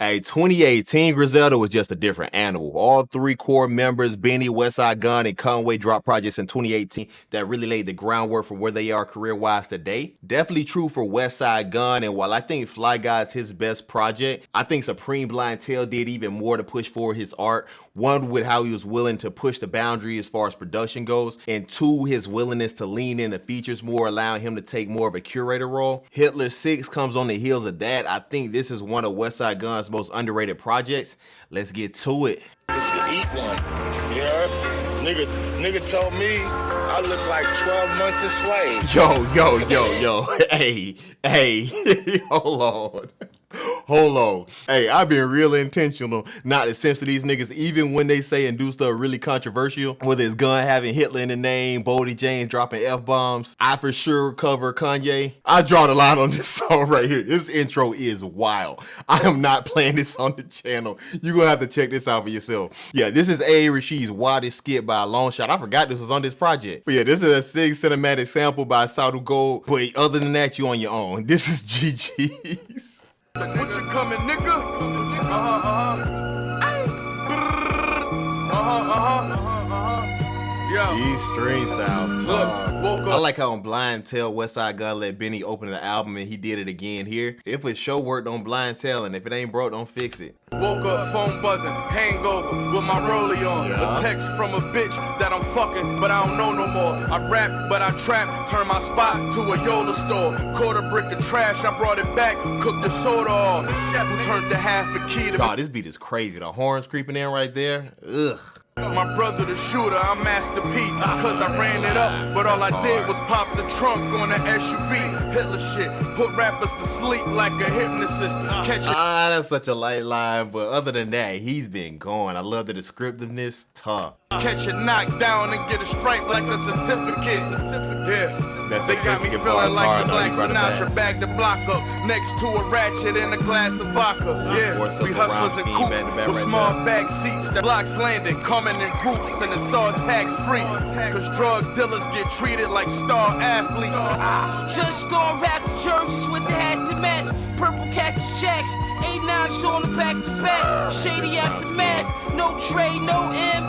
Hey, 2018 Griselda was just a different animal. All three core members, Bena, Westside Gunn, and Conway, dropped projects in 2018 that really laid the groundwork for where they are career-wise today. Definitely true for Westside Gunn, and while I think Fly Guy's his best project, I think Supreme Blind Tail did even more to push forward his art. One, with how he was willing to push the boundary as far as production goes, and two, his willingness to lean into features more, allowing him to take more of a curator role. Hitler 6 comes on the heels of that. I think this is one of Westside Gunn's most underrated projects. Let's get to it. Just to eat one, you heard? Nigga told me I look like 12 months a slave. Yo. Hey, hold on. Hold on. Hey, I've been real intentional not to censor these niggas, even when they say and do stuff really controversial. Whether it's Gun having Hitler in the name, Boldy James dropping F-bombs, I for sure cover Kanye. I draw the line on this song right here. This intro is wild. I am not playing this on the channel. You're gonna have to check this out for yourself. Yeah, this is A. Rashid's wildest skit by a long shot. I forgot this was on this project. But yeah, this is a sick cinematic sample by Sadu Gold. But other than that, you on your own. This is Gigis. What you coming, nigga? Yeah. These strings sound tough. I like how on Blind Tail, Westside Gunn let Benny open the album and he did it again here. If a show worked on Blind Tail, and if it ain't broke, don't fix it. Woke up, phone buzzing, hangover with my rollie on. Yeah. A text from a bitch that I'm fucking, but I don't know no more. I rap, but I trap, turn my spot to a Yola store. Caught a brick of trash, I brought it back, cooked the soda off. Who turned the half a key to Dawg, this beat is crazy. The horns creeping in right there. Ugh. my brother the shooter, I'm Master P. Cause I ran it up, but all I did was pop the trunk on the SUV. Hitler shit, put rappers to sleep like a hypnotist. Catch it. That's such a light line, but other than that, he's been going. I love the descriptiveness. Tough. Catch it knocked down and get a stripe like a certificate. Yeah. They got me feeling like the Black Sinatra, bagged the block up next to a ratchet and a glass of vodka. Yeah, we hustlers in coops with small back seats. The blocks landing, coming in groups, and it's all tax free. Cause drug dealers get treated like star athletes. Just on rap jerseys with the hat to match. Purple cactus jacks, 8-9s on the back to back. Shady aftermath, no Trey, no M.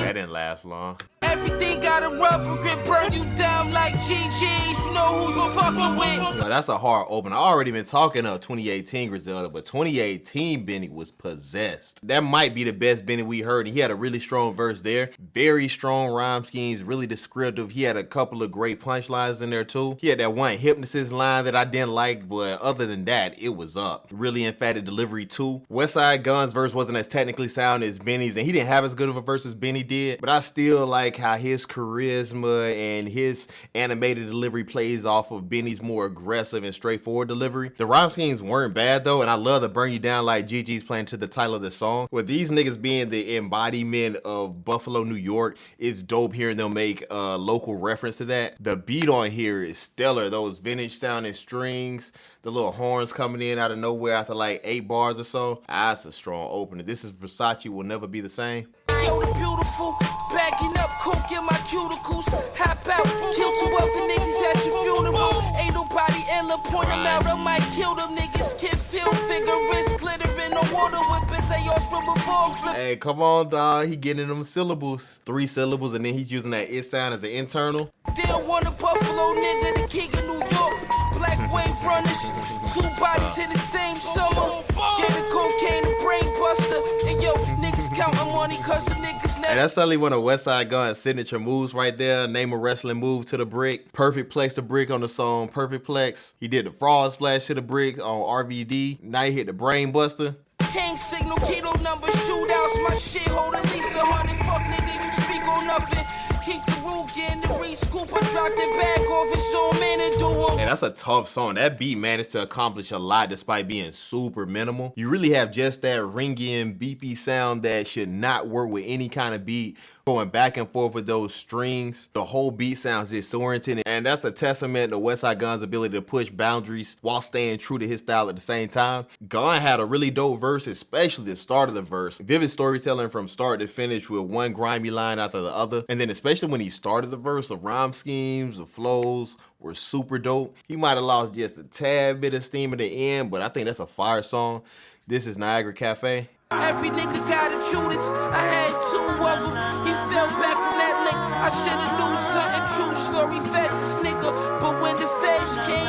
That didn't last long. Everything got a rubber grip, burn you down like GGs. You know who you fucking with. So that's a hard open. I already been talking of 2018 Griselda, but 2018 Benny was possessed. That might be the best Benny we heard. He had a really strong verse there. Very strong rhyme schemes, really descriptive. He had a couple of great punchlines in there too. He had that one hypnotist line that I didn't like, but other than that, it was up. Really emphatic delivery too. Westside Gunn's verse wasn't as technically sound as Benny's, and he didn't have as good of a verse as Benny did, but I still like how his charisma and his animated delivery plays off of Benny's more aggressive and straightforward delivery. The rhyme schemes weren't bad though, and I love to burn you down like Gigis playing to the title of the song. With these niggas being the embodiment of Buffalo, New York, it's dope hearing them make a local reference to that. The beat on here is stellar. Those vintage sounding strings, the little horns coming in out of nowhere after like 8 bars or so. That's a strong opener. This is Versace Will Never Be the Same. Yo, the beautiful, backing up coke in my cuticles. Hop out, kill 2 other niggas at your funeral. Ain't nobody illa, point them out, I might kill them niggas. Kid feel vigorous, glitter in the water whippers. They all from a ball flip. Hey, come on, dog. He getting them syllables. 3 syllables, and then he's using that it sound as an internal. Still want a Buffalo nigga, the king of New York. Black wave runners, 2 bodies in the same summer. Get a cocaine and brain buster. And yo, niggas counting money cause the niggas never. And that's suddenly one of Westside Gunn's signature moves right there. Name a wrestling move to the brick. Perfect plex to brick on the song Perfect Plex. He did the frog splash to the brick on RVD. Now he hit the brain buster. Hang signal, keto number, shootouts. My shit hold at least 100. Fuck nigga, you speak on nothing. Keep the rule, getting the re-scoop. I drop the bag off his own man and do one. Hey, that's a tough song. That beat managed to accomplish a lot despite being super minimal. You really have just that ringing, beepy sound that should not work with any kind of beat. Going back and forth with those strings, the whole beat sounds disorienting, and that's a testament to Westside Gunn's ability to push boundaries while staying true to his style at the same time. Gunn had a really dope verse, especially the start of the verse. Vivid storytelling from start to finish with one grimy line after the other, and then especially when he started the verse, the rhyme schemes, the flows were super dope. He might have lost just a tad bit of steam at the end, but I think that's a fire song. This is Niagara Cafe. Every nigga got a Judas. I had 2 of them. He fell back from that lick. I should've knew something. True story, fed this nigga. But when the feds came,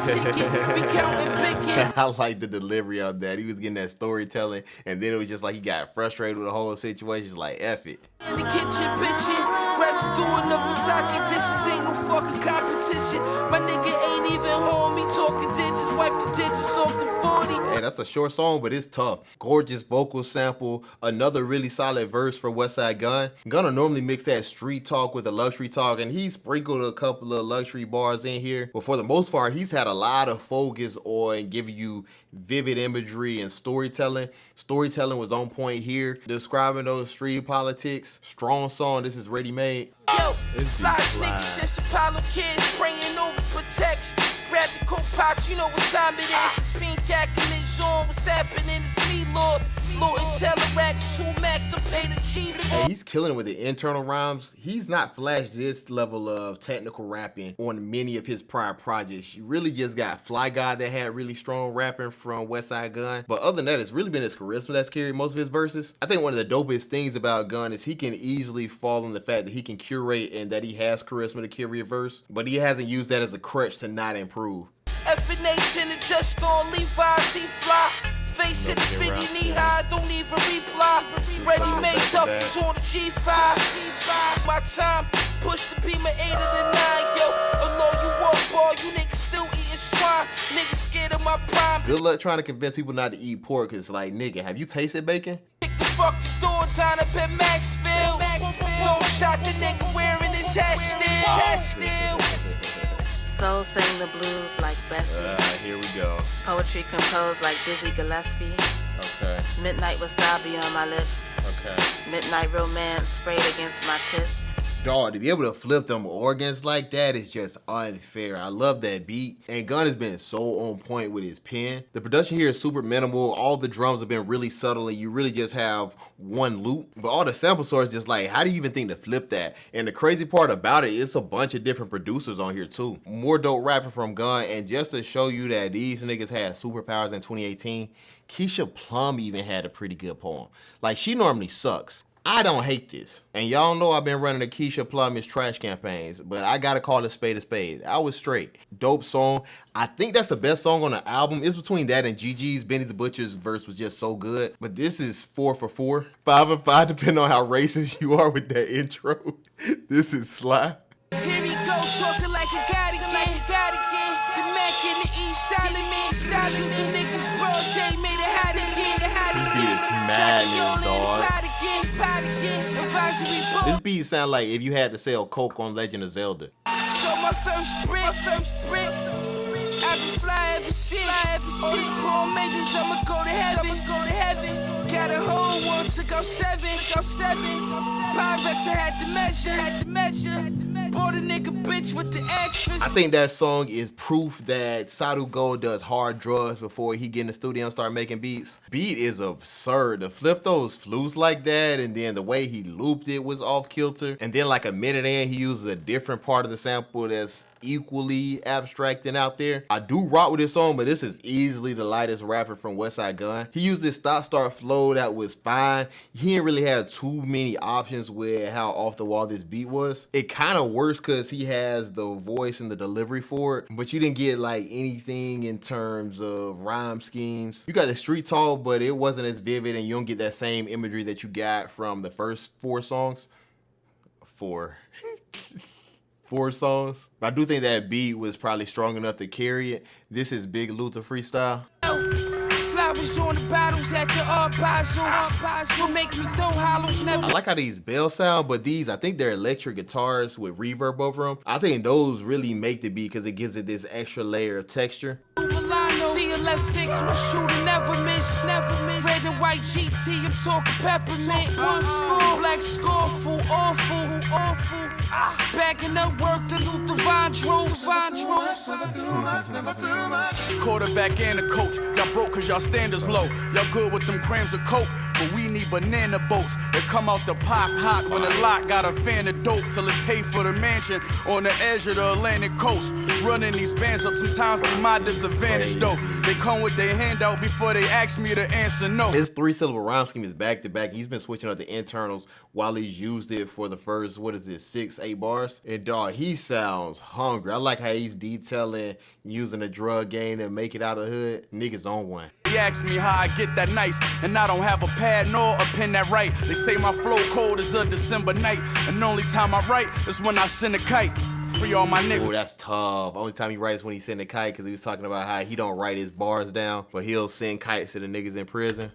politicking, we counting bacon. I like the delivery of that. He was getting that storytelling, and then it was just like he got frustrated with the whole situation. He's like, F it. In the kitchen, bitchin', residue of Versace dishes, ain't no fucking competition. My nigga ain't even home, he talking digits, wipe the digits off the 40. Hey, that's a short song, but it's tough. Gorgeous vocal sample, another really solid verse for Westside Gunn. Gunna normally mix that street talk with the luxury talk, and he sprinkled a couple of luxury bars in here. But for the most part, he's had a lot of focus on giving you vivid imagery and storytelling. Storytelling was on point here, describing those street politics. Strong song. This is Ready Made. Yo, fly niggas since Apollo kids praying over protects. Grab the coke box, you know what time it is. Pink accolades on, what's happening? It's me, Lord. Lord and Telerax, 2 max, I pay the chief. Hey, he's killing with the internal rhymes. He's not flashed this level of technical rapping on many of his prior projects. You really just got Fly Guy that had really strong rapping from Westside Gunn. But other than that, it's really been his charisma that's carried most of his verses. I think one of the dopest things about Gunn is he can easily fall on the fact that he can curate and that he has charisma to carry a verse, but he hasn't used that as a crutch to not improve. F&H and it just on Levi's, he fly. Face it, if you need high, don't even reply. Ready made duffers on the G5. My time, push the Beamer 8 to the 9, yo. Although you walk ball, you niggas still eating swine. Niggas scared of my prime. Good luck trying to convince people not to eat pork, cause like, nigga, have you tasted bacon? Kick the fucking door down up at Maxfield. Don't shot the nigga wearing his hat still. Soul sang the blues like Bessie. Here we go. Poetry composed like Dizzy Gillespie. Okay. Midnight wasabi on my lips. Okay. Midnight romance sprayed against my tits. Dog, to be able to flip them organs like that is just unfair. I love that beat. And Gunn has been so on point with his pen. The production here is super minimal. All the drums have been really subtle and you really just have one loop. But all the sample source just like, how do you even think to flip that? And the crazy part about it, it's a bunch of different producers on here too. More dope rapping from Gunn. And just to show you that these niggas had superpowers in 2018, Keisha Plum even had a pretty good poem. Like, she normally sucks. I don't hate this. And y'all know I've been running the Keisha Plum trash campaigns, but I gotta call a spade a spade. I was straight. Dope song. I think that's the best song on the album. It's between that and Gigis. Benny the Butcher's verse was just so good. But this is 4 for 4. 5 for 5, depending on how racist you are with that intro. This is Sly. Here he go, talking like a god again. The Mac in the East Solomon. The niggas broad day made it hot again. This beat is madness, dog. This beat sound like if you had to sell coke on Legend of Zelda. So my first brick. I've been fly ever since. All these poor majors, I'ma go to heaven. Got a whole world, took out 7. Pyrex, I had to measure. Bought a nigga bitch with the extras. I think that song is proof that Sadu Gold does hard drugs before he get in the studio and start making beats. Beat is absurd. To flip those flutes like that, and then the way he looped it was off kilter. And then like a minute in, he uses a different part of the sample that's equally abstract and out there. I do rock with this song, but this is easily the lightest rapper from Westside Gunn. He used this stop-start flow that was fine. He didn't really have too many options with how off the wall this beat was. It kind of works because he has the voice and the delivery for it, but you didn't get like anything in terms of rhyme schemes. You got the street talk, but it wasn't as vivid, and you don't get that same imagery that you got from the first 4 songs. 4 songs. But I do think that beat was probably strong enough to carry it. This is Big Luther Freestyle. Flowers on the bottles at the Basel. Make me throw hollows never. I like how these bells sound, but these, I think they're electric guitars with reverb over them. I think those really make the beat because it gives it this extra layer of texture. CLS 6, my shooter never miss. Red and white GT, I'm talking peppermint. One score, black scoreful, awful. Backing up work, the Luther Vandross. Never too much. Quarterback and the coach, y'all broke cause y'all standards low. Y'all good with them grams of coke. but we need banana boats that come out the pop hot when the lot got a fan of dope till it pay for the mansion on the edge of the Atlantic coast. Running these bands up sometimes be my disadvantage though. They come with their handout before they ask me to answer no. His 3-syllable rhyme scheme is back to back. He's been switching up the internals while he's used it for the first, 6-8 bars. And dog, he sounds hungry. I like how he's detailing using the drug game to make it out of the hood. Niggas on one. He asked me how I get that nice, and I don't have a pad nor a pen that write. They say my flow cold as a December night, and the only time I write is when I send a kite. Free all my niggas. Oh, that's tough. Only time he writes is when he send a kite, because he was talking about how he don't write his bars down, but he'll send kites to the niggas in prison.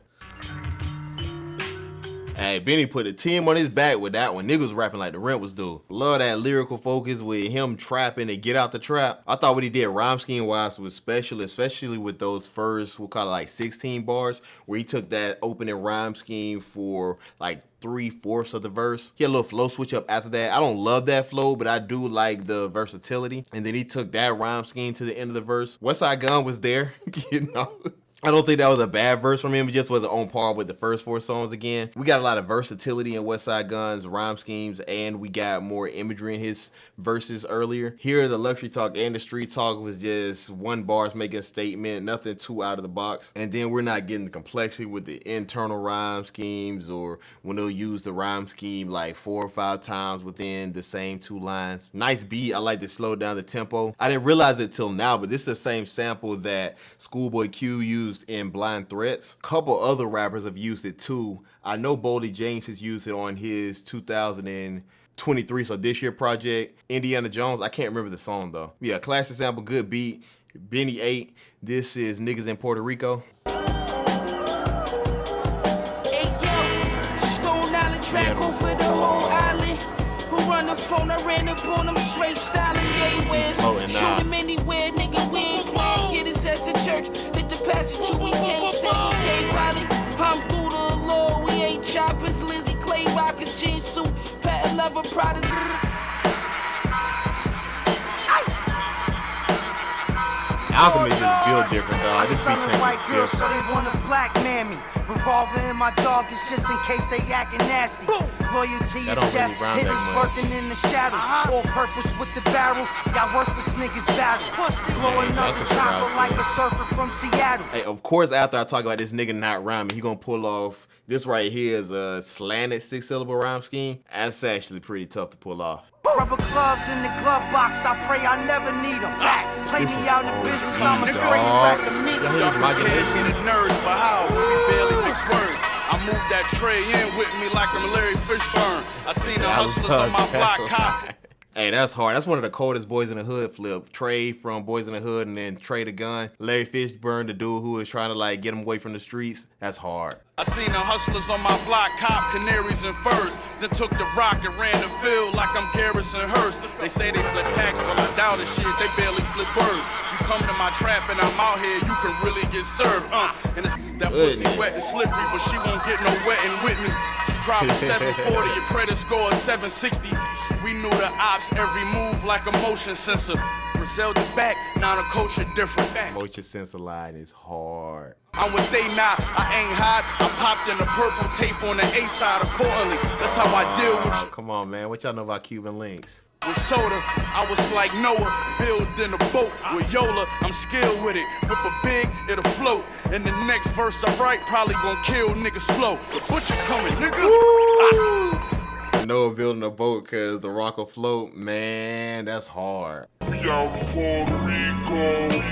Hey, Benny put a team on his back with that one. Niggas rapping like the rent was due. Love that lyrical focus with him trapping and get out the trap. I thought what he did rhyme scheme wise was special, especially with those first, we'll call it like 16 bars, where he took that opening rhyme scheme for like 3/4 of the verse. He had a little flow switch up after that. I don't love that flow, but I do like the versatility. And then he took that rhyme scheme to the end of the verse. Westside Gunn was there, you know. I don't think that was a bad verse from him. It just wasn't on par with the first 4 songs again. We got a lot of versatility in Westside Gunn's rhyme schemes, and we got more imagery in his verses earlier. Here, the luxury talk and the street talk was just one bars making a statement, nothing too out of the box. And then we're not getting the complexity with the internal rhyme schemes, or when they'll use the rhyme scheme like 4 or 5 times within the same 2 lines. Nice beat. I like to slow down the tempo. I didn't realize it till now, but this is the same sample that Schoolboy Q used in Blind Threats. Couple other rappers have used it too. I know Boldy James has used it on his 2023, so this year project. Indiana Jones, I can't remember the song though. Yeah, classic sample, good beat. Benny 8. This is Niggas in Puerto Rico. Hey yo, Stone Island Drako for the whole island. Who run the phone? I ran up on them straight styling. Yeah, where's shoot him anywhere, nigga. We ain't playing. Get his ass to church. Hit the passage, we can't say we can't find it. I'm through the law. We ain't choppers. Lizzie Clay Rockers, jean suit, patent leather products. Alchemist just built different, dog. This beat change white is girl, different. so they wanna black man me. Revolver in my dog is just in case they acting nasty. Loyalty That to don't death, really rhyme hitters that much. lurking in the shadows. All purpose with the barrel, y'all worthless niggas battle. Blowing up that's the a chopper surprise, like man. a surfer from Seattle. Hey, of course, after I talk about this nigga not rhyming, he gonna pull off this right here is a slanted 6-syllable rhyme scheme. That's actually pretty tough to pull off. Rubber gloves in the glove box, I pray I never need them. Facts. Play This me is out in OG, business, I'ma dog. spray you back to me. Y'all can't get the nerves, but how? We barely mix words. I moved that tray in with me like I'm Larry Fishburne. I seen the hustlers on my block cop. Hey, that's hard. That's one of the coldest Boys in the Hood flip. Trey from Boys in the Hood, and then Trey the Gun. Larry Fishburne, the dude who was trying to like get him away from the streets. That's hard. I seen the hustlers on my block cop canaries and furs. Then took the rock and ran the field like I'm Garrison Hurst. They say they flip packs, well I doubt it shit. They barely flip words. You come to my trap and I'm out here, you can really get served. And it's that pussy wet and slippery, but she won't get no wetting with me. She drive a 740, your credit score is 760. We knew the ops every move like a motion sensor. Griselda back, now the culture different. Motion sensor line is hard. I'm what they not, I ain't hot. I popped in the purple tape on the A side accordingly. That's how I deal with you. Come on, man. What y'all know about Cuban links? With soda, I was like Noah, building a boat with Yola. I'm skilled with it. Whip a big, it'll float. And the next verse I write probably gonna kill niggas slow. The butcher coming, nigga. Noah building a boat cause the rock will float. Man, that's hard. We out in Puerto Rico.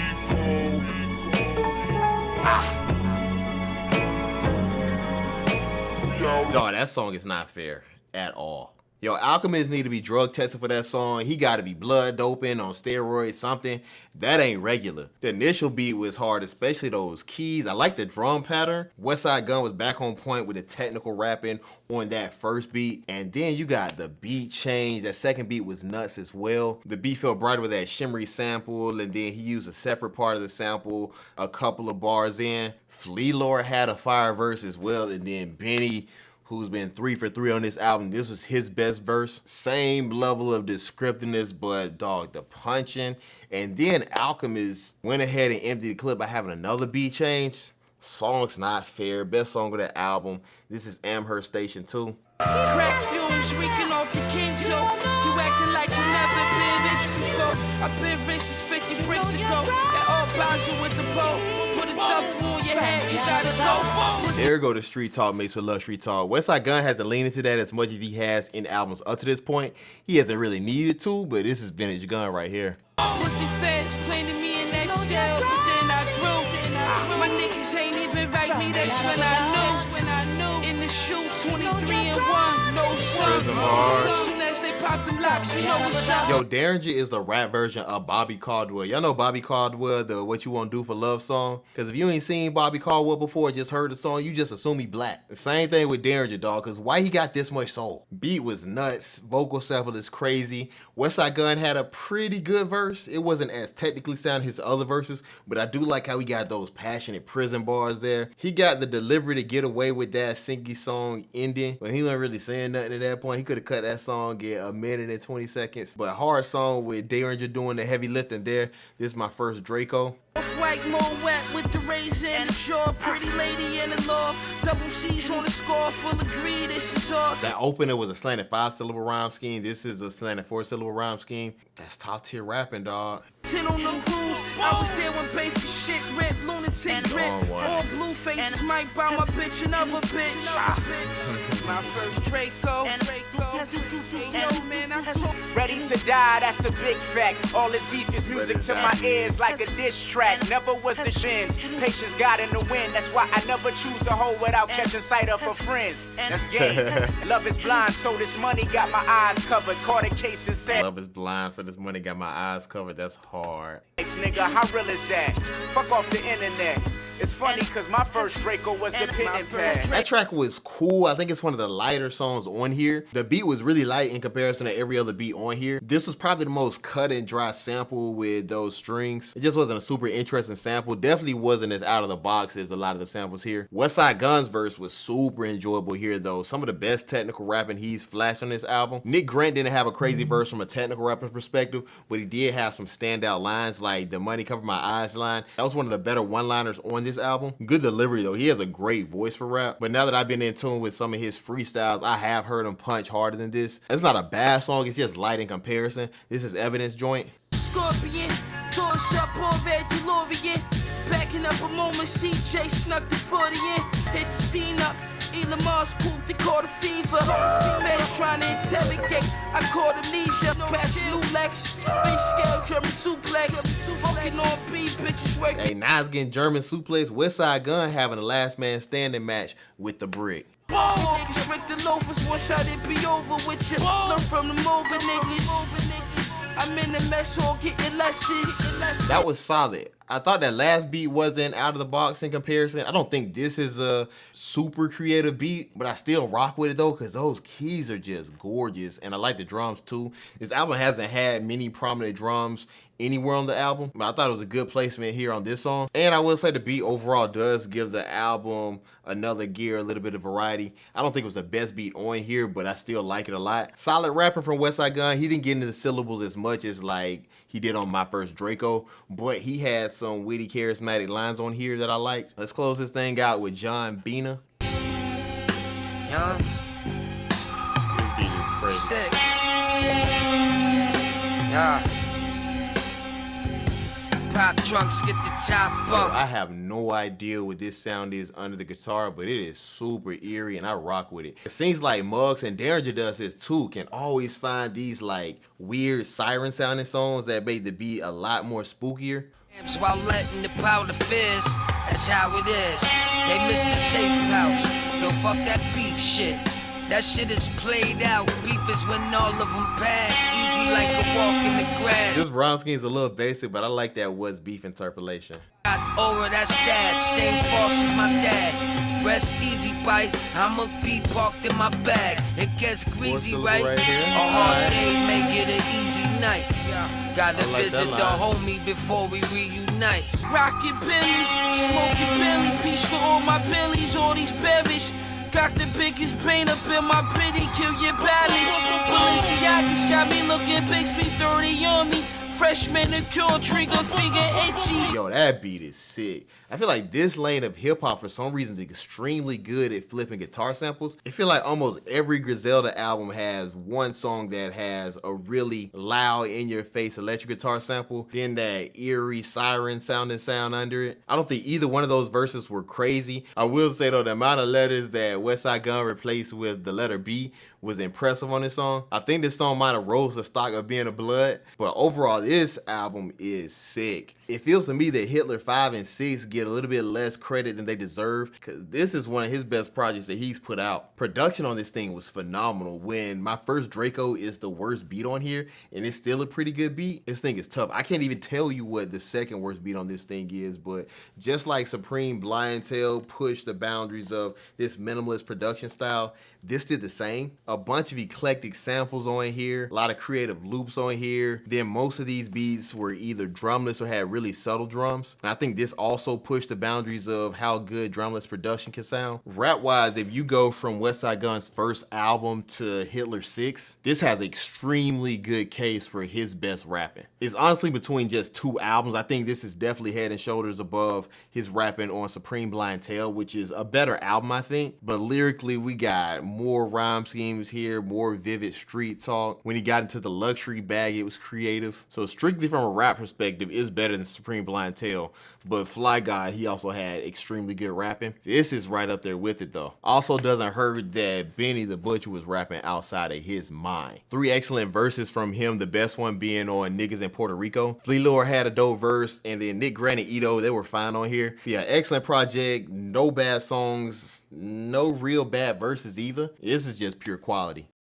Dog, that song is not fair at all. Yo, Alchemist need to be drug tested for that song. He got to be blood doping on steroids, something. That ain't regular. The initial beat was hard, especially those keys. I like the drum pattern. Westside Gunn was back on point with the technical rapping on that first beat. And then you got the beat change. That second beat was nuts as well. The beat felt brighter with that shimmery sample, and then he used a separate part of the sample a couple of bars in. Flea Lord had a fire verse as well, and then Benny, who's been 3 for 3 on this album, this was his best verse. Same level of descriptiveness, but dog, the punching. And then Alchemist went ahead and emptied the clip by having another beat change. Song's Not Fair, best song of the album. This is Amherst Station 2. Crack fumes reeking off the king, so you acting like you never been rich before. I've been rich since 50 bricks ago. And all Basel with the pole. Put a duffel on your head, you gotta go. There go the street talk mixed with luxury talk. Westside Gunn hasn't leaned into that as much as he has in albums up to this point. He hasn't really needed to, but this is vintage Gunn right here. Pussy fans playing to me in that cell, but then I grew. My niggas ain't even write me, that's when I knew. In the shoe, 23 and 1, no sun. Soon as they pop them locks, you know what's up. Yo, Derringer is the rap version of Bobby Caldwell. Y'all know Bobby Caldwell, the What You Want to Do for Love song? Because if you ain't seen Bobby Caldwell before, just heard the song, you just assume he black. The same thing with Derringer, dog, because why he got this much soul? Beat was nuts, vocal sample is crazy. Westside Gunn had a pretty good verse. It wasn't as technically sound as his other verses, but I do like how he got those passionate prison bars there. He got the delivery to get away with that sinky song ending, but he wasn't really saying nothing at that point. He could have cut that song in a minute and 20 seconds. But hard song with Derringer doing the heavy lifting there. This is my first Drako. White more wet with the razor and the jaw. Pretty lady in the loft. Double C's on the score, full of greed. This is all. That opener was a slanted 5-syllable rhyme scheme. This is a slanted 4-syllable rhyme scheme. That's top tier rapping, dog. 10 on the cruise. I was there when basic shit ripped. Lunatic grip. All blue faces might buy my bitch another bitch. My first Drako. Ready to die, that's a big fact. All this beef is music to my ears like a diss track. Never was the shins. Patience got in the wind. That's why I never choose a hoe without catching sight of her friends. That's game. Love is blind, so this money got my eyes covered. Caught a case and said, love is blind, so this money got my eyes covered. That's hard. Nigga, how real is that? Fuck off the internet. It's funny cause my first Drako was the pen and pad. That track was cool. I think it's one of the lighter songs on here. The beat was really light in comparison to every other beat on here. This was probably the most cut and dry sample with those strings. It just wasn't a super interesting sample. Definitely wasn't as out of the box as a lot of the samples here. Westside Gunn's verse was super enjoyable here though. Some of the best technical rapping he's flashed on this album. Nick Grant didn't have a crazy verse from a technical rapping perspective, but he did have some standout lines like the money cover my eyes line. That was one of the better one-liners on this album. Good delivery though. He has a great voice for rap. But now that I've been in tune with some of his freestyles, I have heard him punch harder than this. It's not a bad song. It's just light in comparison. This is Evidence Joint. Scorpion, doors up on Red DeLorean. Backing up a moment, CJ snuck the 40 in. Hit the scene up. Elon Musk pooped, they caught a fever. Fans trying to interrogate, I caught amnesia. Pass new Lex, face scale, German suplex. Fucking on beat, bitches working. Hey, Nas getting German suplex. Westside Gunn having a last man standing match with the Brick. Restrict the loafers, one shot it be over with you. Learn from the moving niggas. I'm in the mess hall getting lessons. That was solid. I thought that last beat wasn't out of the box in comparison. I don't think this is a super creative beat, but I still rock with it though, because those keys are just gorgeous. And I like the drums too. This album hasn't had many prominent drums anywhere on the album, but I thought it was a good placement here on this song. And I will say the beat overall does give the album another gear, a little bit of variety. I don't think it was the best beat on here, but I still like it a lot. Solid rapping from Westside Gunn. He didn't get into the syllables as much as like he did on my first Drako, but he had some witty, charismatic lines on here that I like. Let's close this thing out with John Bena. Young. This beat is crazy. 6. Yeah. Pop trunks, get the top Yo, up. I have no idea what this sound is under the guitar, but it is super eerie and I rock with it. It seems like Muggs and Derringer does this too, can always find these like weird siren sounding songs that make the beat a lot more spookier. While letting the powder fizz, that's how it is. They missed the safe house. Yo, fuck that beef shit. That shit is played out. Beef is when all of them pass. Easy like a walk in the grass. This rhyme scheme is a little basic, but I like that what's beef interpolation. Got over that stab, same false as my dad. Rest easy, bite. I'ma be parked in my bag. It gets greasy, right? Right here. A hard day make it an easy night. Gotta like visit that the line. homie before we reunite. Rockin' Billy, smoking Billy, peace to all my Billies, all these berries. Got the biggest pain up in my pity, kill your balance. Balenciaga's got me looking big, 330 on me. fresh manicure, trigger finger itchy. Yo, that beat is sick. I feel like this lane of hip hop for some reason is extremely good at flipping guitar samples. I feel like almost every Griselda album has one song that has a really loud, in-your-face electric guitar sample, then that eerie siren sound under it. I don't think either one of those verses were crazy. I will say though, the amount of letters that Westside Gunn replaced with the letter B was impressive on this song. I think this song might have rose the stock of being a blood, but overall this album is sick. It feels to me that Hitler 5 and 6 get a little bit less credit than they deserve, because this is one of his best projects that he's put out. Production on this thing was phenomenal. When my first Drako is the worst beat on here, and it's still a pretty good beat, this thing is tough. I can't even tell you what the second worst beat on this thing is, but just like Supreme Blind Tail pushed the boundaries of this minimalist production style, this did the same. A bunch of eclectic samples on here, a lot of creative loops on here. Then most of these beats were either drumless or had really subtle drums. And I think this also pushed the boundaries of how good drumless production can sound. Rap-wise, if you go from Westside Gunn's first album to Hitler 6, this has an extremely good case for his best rapping. It's honestly between just two albums. I think this is definitely head and shoulders above his rapping on Supreme Blind Tail, which is a better album, I think. But lyrically, we got more rhyme schemes here, more vivid street talk. When he got into the luxury bag, it was creative. So strictly from a rap perspective, it's better than Supreme Blind Tail. But Fly Guy, he also had extremely good rapping. This is right up there with it though. Also doesn't hurt that Benny the Butcher was rapping outside of his mind. 3 excellent verses from him, the best one being on Niggas in Puerto Rico. Flea Lord had a dope verse, and then Nick Grant and Ito, they were fine on here. Yeah, excellent project, no bad songs, no real bad verses either. This is just pure quality.